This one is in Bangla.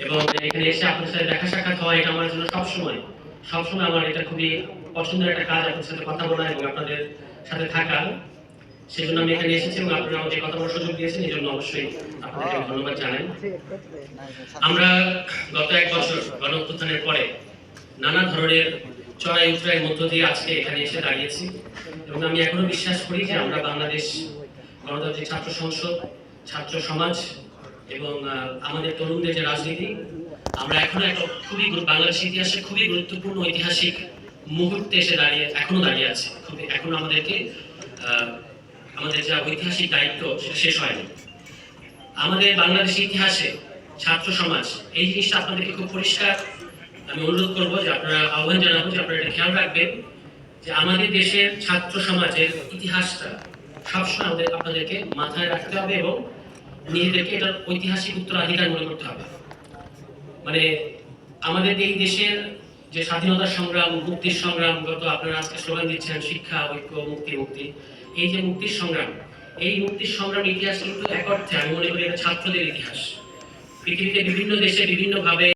এবং এখানে এসে আপনার সাথে দেখা সাক্ষাৎ হওয়া এটা আমার জন্য সবসময় আমার এটা খুবই পছন্দের একটা কাজ, আপনার সাথে কথা বলা এবং আপনাদের সাথে থাকা। সেজন্য আমি এখানে এসেছি এবং আপনারা আমাকে কথা বলার সুযোগ দিয়েছেন, এই জন্য অবশ্যই আপনাদেরকে ধন্যবাদ জানাই। আমরা গত 1 বছর গণ অভ্যুত্থানের পরে নানা ধরনের চড়াই উতরাইয়ের মধ্য দিয়ে আজকে এখানে এসে দাঁড়িয়েছি এবং আমি এখনো বিশ্বাস করি যে আমরা বাংলাদেশ গণতান্ত্রিক ছাত্র সংসদ, ছাত্র সমাজ এবং আমাদের তরুণদের যে রাজনীতি, আমরা এখনো একটা বাংলাদেশের ইতিহাসে খুবই গুরুত্বপূর্ণ ঐতিহাসিক মুহূর্তে এসে এখনো দাঁড়িয়ে আছে। এখনো আমাদেরকে আমাদের যা ঐতিহাসিক দায়িত্ব সেটা শেষ হয়নি। আমাদের বাংলাদেশের ইতিহাসে ছাত্র সমাজ, এই জিনিসটা আপনাদেরকে খুব পরিষ্কার আমি অনুরোধ করবো যে আপনারা আহ্বান জানাবো যে আপনারা এটা খেয়াল রাখবেন যে আমাদের দেশের ছাত্র সমাজের ইতিহাসটা সবসময় আপনাদেরকে মাথায় রাখতে হবে এবং নিজেদেরকে এটার ঐতিহাসিক উত্তরাধিকার মনে করতে হবে। মানে আমাদের এই দেশের যে স্বাধীনতা সংগ্রাম, মুক্তির সংগ্রাম, গত আপনারা আজকে স্লোগান দিচ্ছেন শিক্ষা, ঐক্য, মুক্তি মুক্তি, এই যে মুক্তির সংগ্রাম, এই মুক্তির সংগ্রাম ইতিহাস কিন্তু এক অর্থে আমি মনে করি এটা ছাত্রদের ইতিহাস। পৃথিবীতে বিভিন্ন দেশে বিভিন্নভাবে